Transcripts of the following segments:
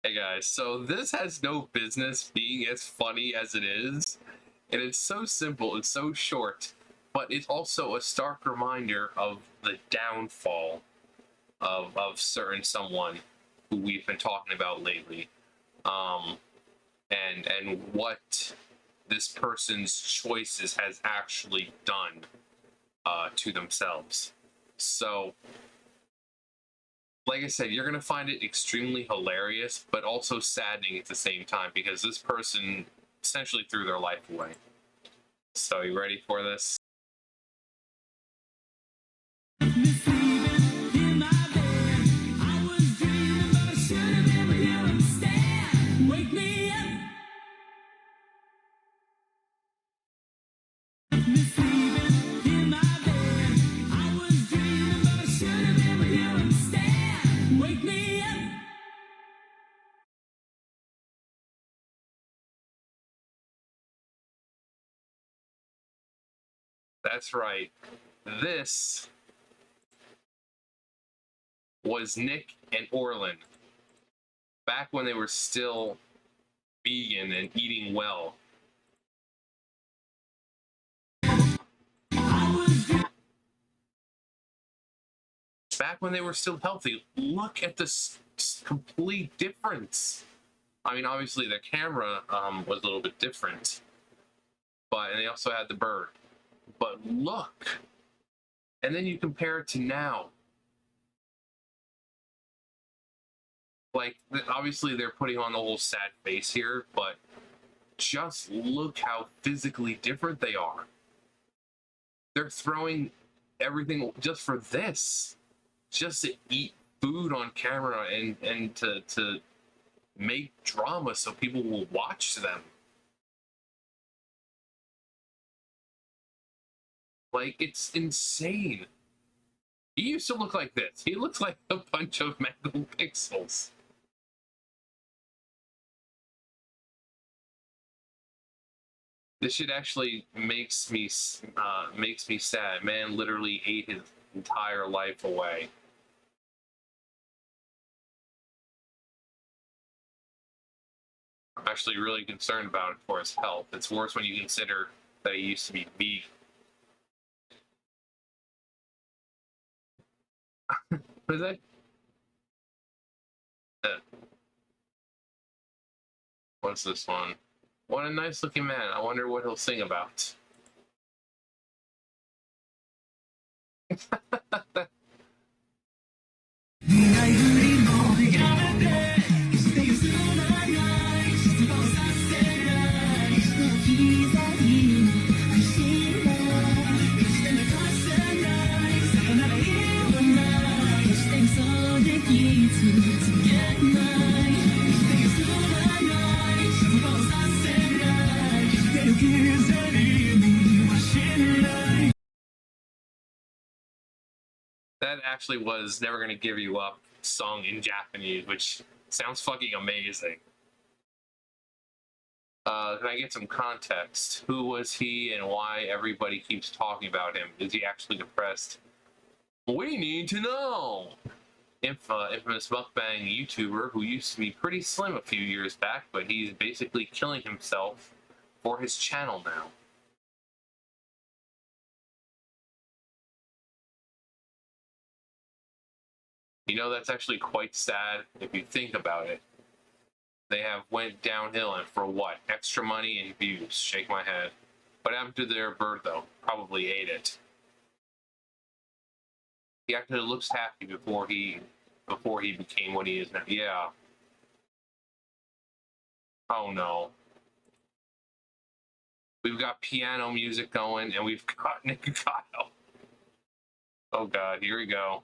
Hey guys, so this has no business being as funny as it is, and it's so simple, it's so short, but it's also a stark reminder of the downfall of certain someone who we've been talking about lately, um, and what this person's choices has actually done to themselves. So like I said, you're gonna find it extremely hilarious, but also saddening at the same time because this person essentially threw their life away. So, you ready for this? That's right. This was Nick and Orlin back when they were still vegan and eating well. Back when they were still healthy. Look at this complete difference. I mean, obviously the camera was a little bit different, and they also had the bird. But look, and then you compare it to now. Like, obviously they're putting on the whole sad face here, but just look how physically different they are. They're throwing everything just for this, just to eat food on camera and to make drama so people will watch them. Like, it's insane. He used to look like this. He looks like a bunch of mangled pixels. This shit actually makes me sad. Man literally ate his entire life away. I'm actually really concerned about it for his health. It's worse when you consider that he used to be vegan. What is that? What's this one? What a nice looking man. I wonder what he'll sing about. That actually was Never Gonna Give You Up song in Japanese, which sounds fucking amazing. Can I get some context? Who was he and why everybody keeps talking about him? Is he actually depressed? We need to know! Infamous mukbang YouTuber who used to be pretty slim a few years back, but he's basically killing himself for his channel now. You know, that's actually quite sad if you think about it. They have went downhill, and for what? Extra money and views. Shake my head. What happened to their bird, though? Probably ate it. He actually looks happy before he became what he is now. Yeah. Oh no. We've got piano music going, and we've got Nikocado. Oh god, here we go.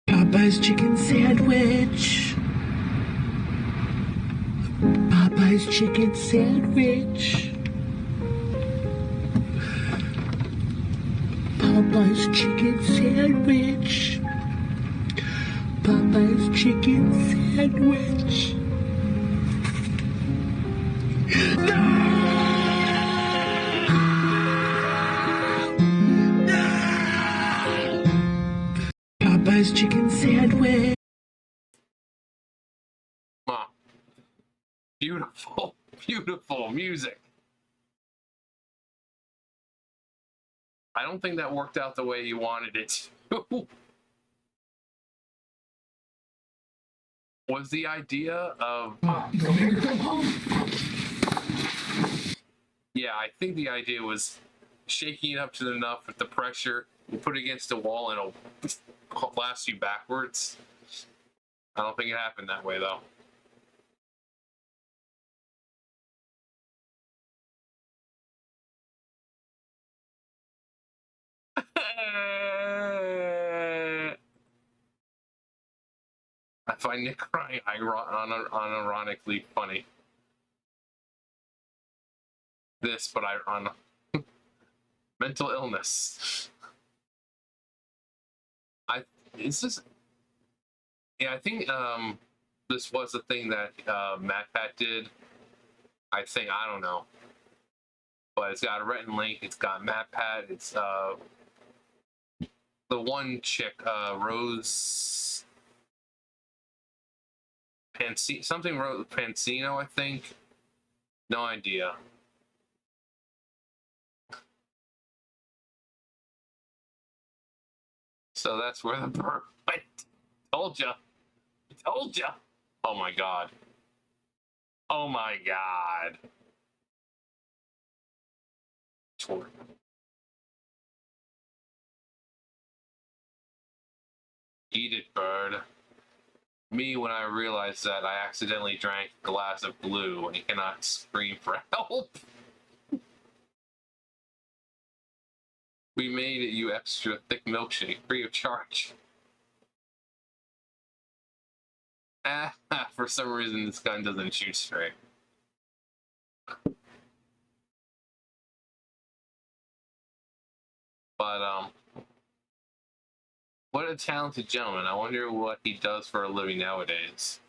Popeye's chicken sandwich. Popeye's chicken sandwich. Popeye's chicken sandwich. Popeye's chicken sandwich. No! No! Popeye's chicken sandwich. Ah, beautiful, beautiful music. I don't think that worked out the way you wanted it to. Was the idea of... Yeah, I think the idea was shaking it up to enough with the pressure, you put it against the wall, and it'll blast you backwards. I don't think it happened that way, though. I find Nick crying unironically funny. This, but on mental illness. It's just, yeah, I think this was a thing that MatPat did. I think, I don't know, but it's got a Rhett and Link. It's got MatPat. It's the one chick, Rose something Rose Pansino, I think. No idea. So that's where the bird. I told ya. I told ya. Oh my god. Oh my god. Eat it, bird. Me, when I realized that I accidentally drank a glass of glue and he cannot scream for help. We made you extra thick milkshake free of charge. For some reason this gun doesn't shoot straight. But what a talented gentleman. I wonder what he does for a living nowadays.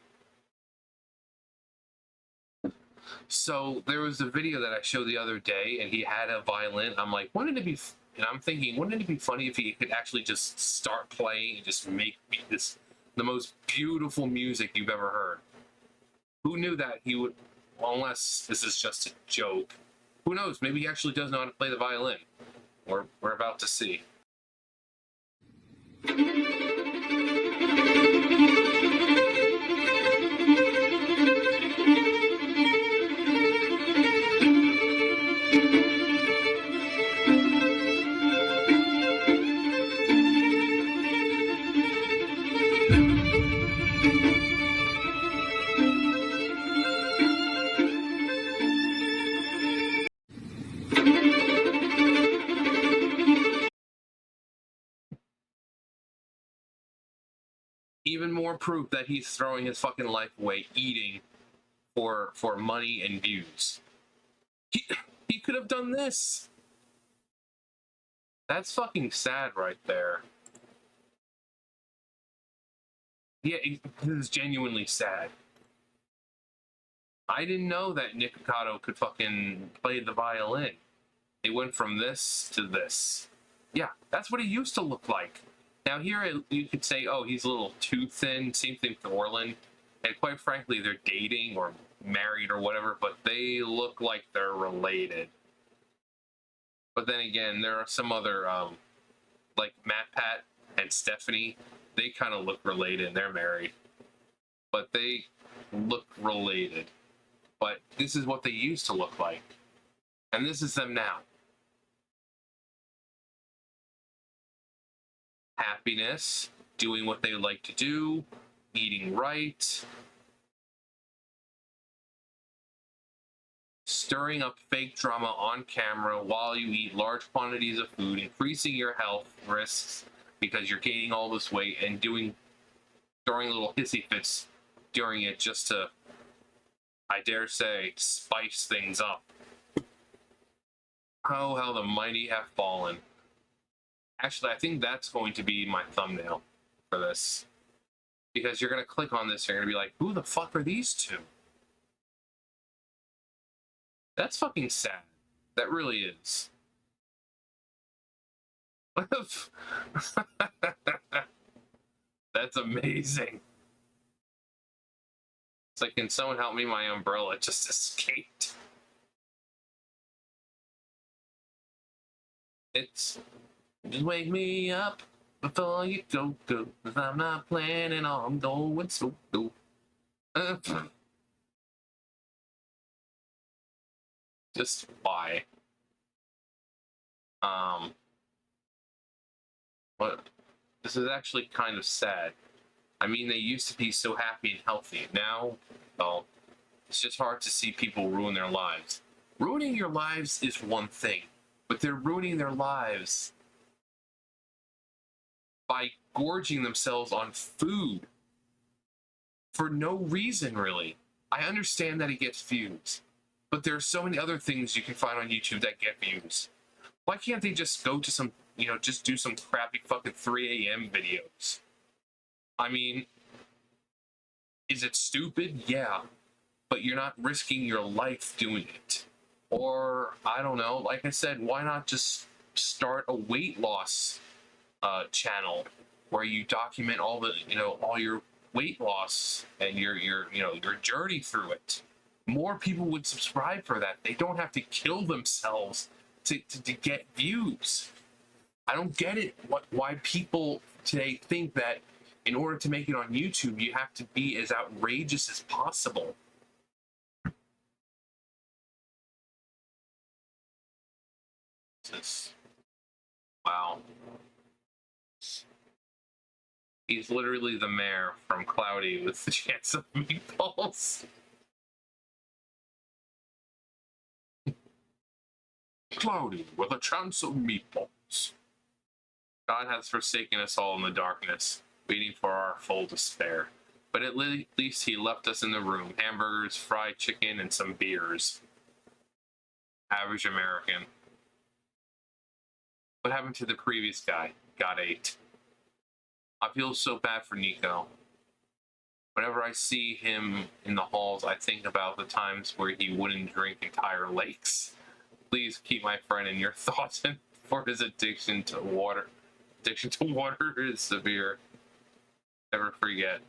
So there was a video that I showed the other day, and he had a violin. I'm like, wouldn't it be? And I'm thinking, wouldn't it be funny if he could actually just start playing and just make the most beautiful music you've ever heard? Who knew that he would? Well, unless this is just a joke. Who knows? Maybe he actually does know how to play the violin. We're about to see. Even more proof that he's throwing his fucking life away eating for money and views. He could have done this. That's fucking sad right there. Yeah, this is genuinely sad. I didn't know that Nikocado could fucking play the violin. It went from this to this. Yeah, that's what he used to look like. Now here you could say, oh, he's a little too thin. Same thing for Orlin. And quite frankly, they're dating or married or whatever, but they look like they're related. But then again, there are some other, like MatPat and Stephanie. They kind of look related and they're married. But they look related. But this is what they used to look like. And this is them now. Happiness, doing what they like to do, eating right, stirring up fake drama on camera while you eat large quantities of food, increasing your health risks because you're gaining all this weight, and throwing little hissy fits during it just to, I dare say, spice things up. Oh, how the mighty have fallen. Actually, I think that's going to be my thumbnail for this. Because you're going to click on this, you're going to be like, who the fuck are these two? That's fucking sad. That really is. That's amazing. It's like, can someone help me? My umbrella just escaped. It's just wake me up before you go, 'cause I'm not planning on going so. Just why? Um, but this is actually kind of sad. I mean, they used to be so happy and healthy. Now, well, it's just hard to see people ruin their lives. Ruining your lives is one thing, but they're ruining their lives by gorging themselves on food for no reason, really. I understand that it gets views, but there are so many other things you can find on YouTube that get views. Why can't they just go to some, just do some crappy fucking 3 a.m. videos? I mean, is it stupid? Yeah, but you're not risking your life doing it. Or, I don't know, like I said, why not just start a weight loss channel where you document all the, all your weight loss and your journey through it? More people would subscribe for that. They don't have to kill themselves to get views. I don't get it. Why people today think that in order to make it on YouTube, you have to be as outrageous as possible. Wow. He's literally the mayor from Cloudy with the chance of meatballs. Cloudy with a chance of meatballs. God has forsaken us all in the darkness, waiting for our full despair. But at least he left us in the room. Hamburgers, fried chicken, and some beers. Average American. What happened to the previous guy? Got 8. I feel so bad for Nico. Whenever I see him in the halls, I think about the times where he wouldn't drink entire lakes. Please keep my friend in your thoughts, and for his addiction to water. Addiction to water is severe. Never forget.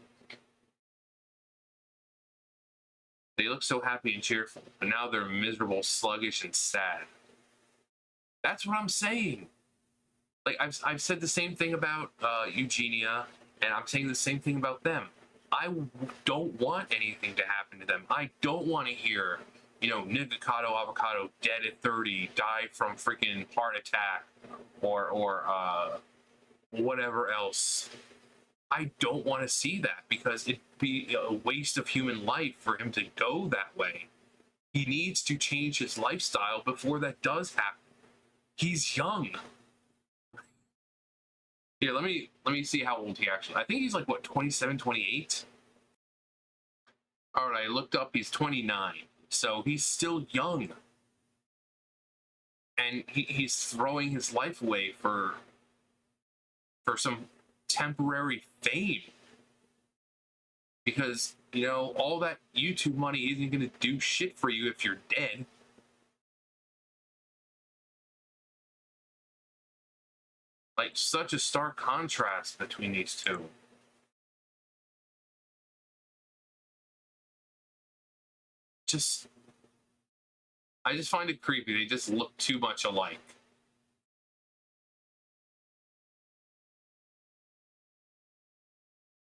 They look so happy and cheerful, but now they're miserable, sluggish, and sad. That's what I'm saying. Like, I've said the same thing about Eugenia, and I'm saying the same thing about them. I don't want anything to happen to them. I don't want to hear, Nikocado Avocado dead at 30, died from freaking heart attack, or whatever else. I don't want to see that, because it'd be a waste of human life for him to go that way. He needs to change his lifestyle before that does happen. He's young. Here, let me see how old he actually. I think he's like, what, 27, 28? All right, I looked up. He's 29, so he's still young, and he's throwing his life away for some temporary fame, because all that YouTube money isn't going to do shit for you if you're dead. Like, such a stark contrast between these two. I just find it creepy. They just look too much alike.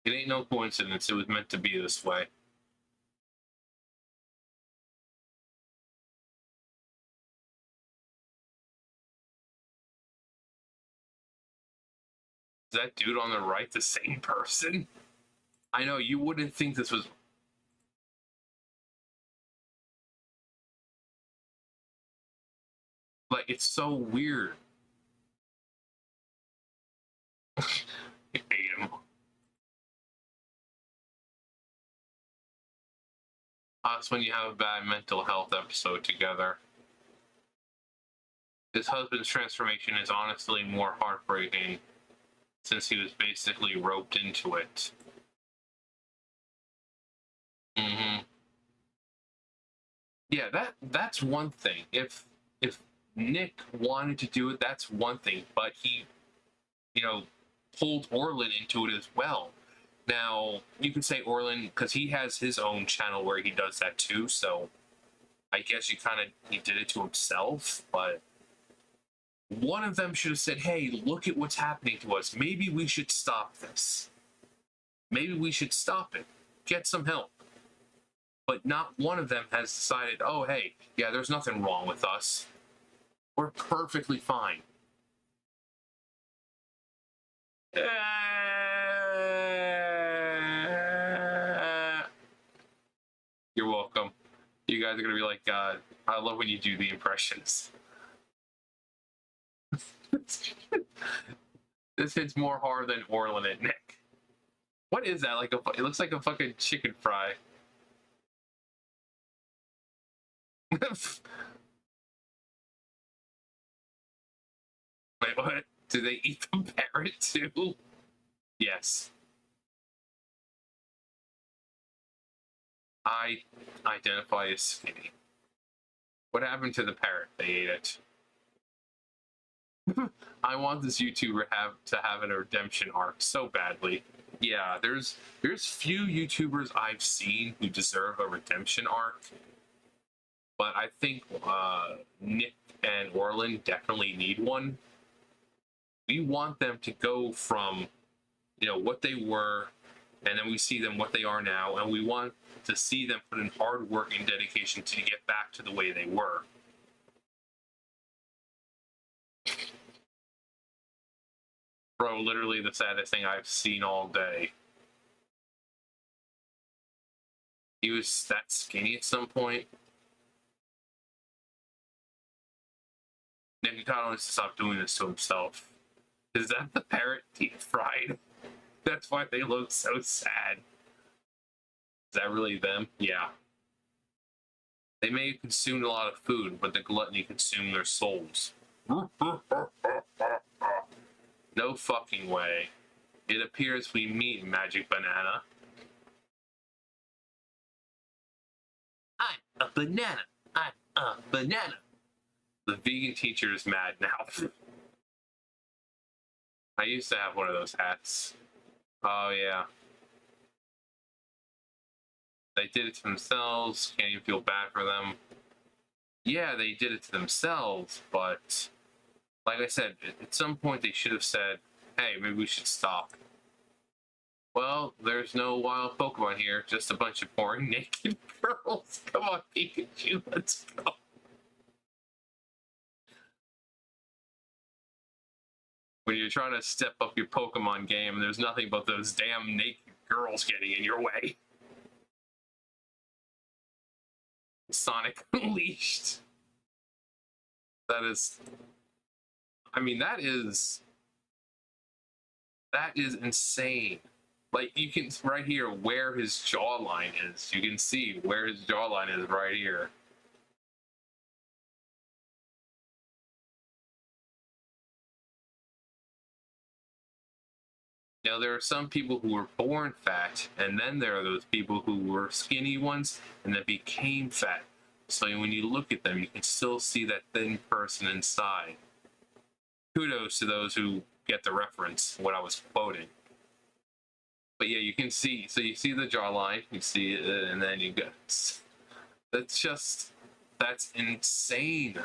It ain't no coincidence. It was meant to be this way. Is that dude on the right the same person? I know, you wouldn't think this was... Like, it's so weird. Hate him. That's when you have a bad mental health episode together. His husband's transformation is honestly more heartbreaking, since he was basically roped into it. Yeah, that's one thing. If Nick wanted to do it, that's one thing. But he, pulled Orlin into it as well. Now, you can say Orlin, because he has his own channel where he does that too, so I guess he did it to himself, but one of them should have said, hey, look at what's happening to us. Maybe we should stop this. Maybe we should stop it. Get some help. But not one of them has decided, oh, hey, yeah, there's nothing wrong with us. We're perfectly fine. You're welcome. You guys are going to be like, I love when you do the impressions. This hits more hard than Orlin at Nick. What is that? Like it looks like a fucking chicken fry. Wait, what? Do they eat the parrot too? Yes. I identify as skinny. What happened to the parrot? They ate it. I want this YouTuber to have a redemption arc so badly. Yeah, there's few YouTubers I've seen who deserve a redemption arc, but I think Nick and Orlin definitely need one. We want them to go from, what they were, and then we see them what they are now, and we want to see them put in hard work and dedication to get back to the way they were. Bro, literally the saddest thing I've seen all day. He was that skinny at some point. Nikocado needs to stop doing this to himself. Is that the parrot deep fried? That's why they look so sad. Is that really them? Yeah. They may have consumed a lot of food, but the gluttony consumed their souls. No fucking way. It appears we meet, Magic Banana. I'm a banana. I'm a banana. The vegan teacher is mad now. I used to have one of those hats. Oh, yeah. They did it to themselves. Can't even feel bad for them. Yeah, they did it to themselves, but like I said, at some point they should have said, hey, maybe we should stop. Well, there's no wild Pokemon here, just a bunch of boring naked girls. Come on, Pikachu, let's go. When you're trying to step up your Pokemon game, there's nothing but those damn naked girls getting in your way. Sonic Unleashed. That is... I mean, that is insane. Like, you can, right here, where his jawline is. You can see where his jawline is right here. Now, there are some people who were born fat, and then there are those people who were skinny ones, and then became fat. So when you look at them, you can still see that thin person inside. Kudos to those who get the reference, what I was quoting. But yeah, you can see, so you see the jawline, you see it, and then you go, that's insane.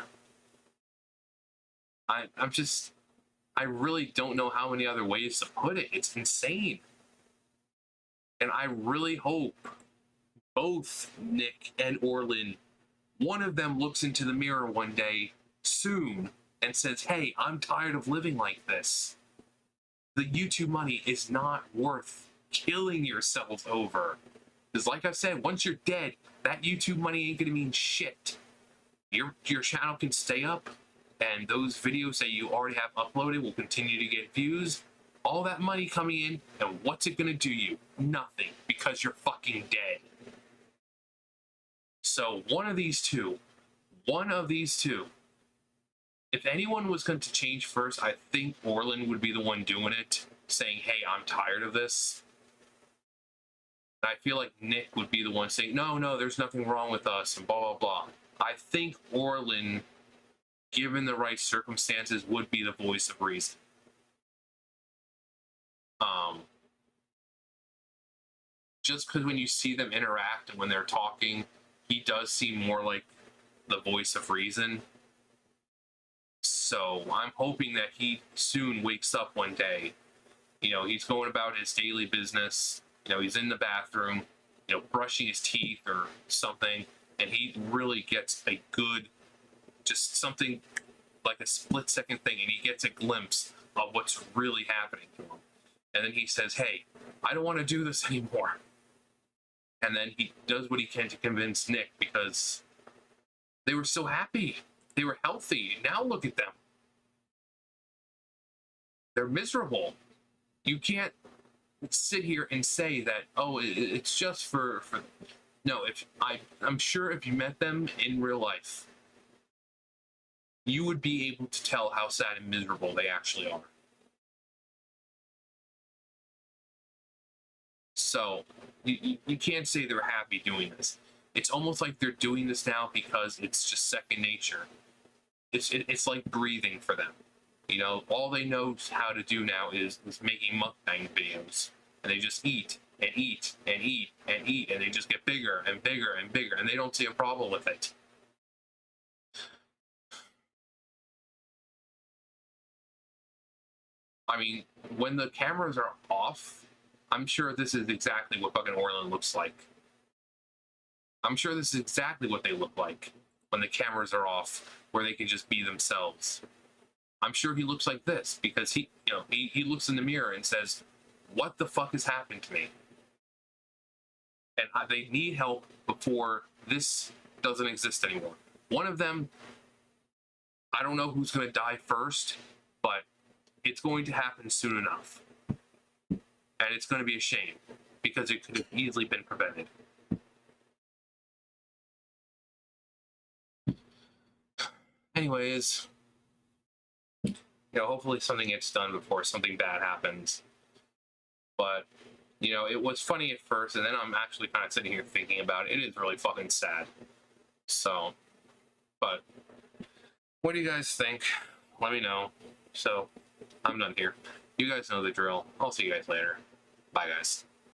I really don't know how many other ways to put it. It's insane. And I really hope both Nick and Orlin, one of them looks into the mirror one day soon and says, hey, I'm tired of living like this. The YouTube money is not worth killing yourself over. Because like I said, once you're dead, that YouTube money ain't gonna mean shit. Your channel can stay up, and those videos that you already have uploaded will continue to get views. All that money coming in, and what's it gonna do you? Nothing, because you're fucking dead. So one of these two, if anyone was going to change first, I think Orlin would be the one doing it, saying, hey, I'm tired of this. I feel like Nick would be the one saying, no, there's nothing wrong with us, and blah, blah, blah. I think Orlin, given the right circumstances, would be the voice of reason. just because when you see them interact and when they're talking, he does seem more like the voice of reason. So I'm hoping that he soon wakes up one day. You know, he's going about his daily business. You know, he's in the bathroom, you know, brushing his teeth or something, and he really gets a good, just something like a split-second thing, and he gets a glimpse of what's really happening to him. And then he says, hey, I don't want to do this anymore. And then he does what he can to convince Nick, because they were so happy. They were healthy. Now look at them. They're miserable. You can't sit here and say that, oh, it's just for no. I'm sure if you met them in real life, you would be able to tell how sad and miserable they actually are. So you can't say they're happy doing this. It's almost like they're doing this now because it's just second nature. It's like breathing for them. You know, all they know how to do now is making mukbang videos, and they just eat and eat and eat and eat, and they just get bigger and bigger and bigger, and they don't see a problem with it. I mean, when the cameras are off, I'm sure this is exactly what fucking Orlin looks like. I'm sure this is exactly what they look like when the cameras are off, where they can just be themselves. I'm sure he looks like this because he looks in the mirror and says, what the fuck has happened to me? And they need help before this doesn't exist anymore. One of them, I don't know who's going to die first, but it's going to happen soon enough. And it's going to be a shame because it could have easily been prevented. Anyways, you know, hopefully something gets done before something bad happens. But, you know, it was funny at first, and then I'm actually kind of sitting here thinking about it. It is really fucking sad. So, but what do you guys think? Let me know. So, I'm done here. You guys know the drill. I'll see you guys later. Bye, guys.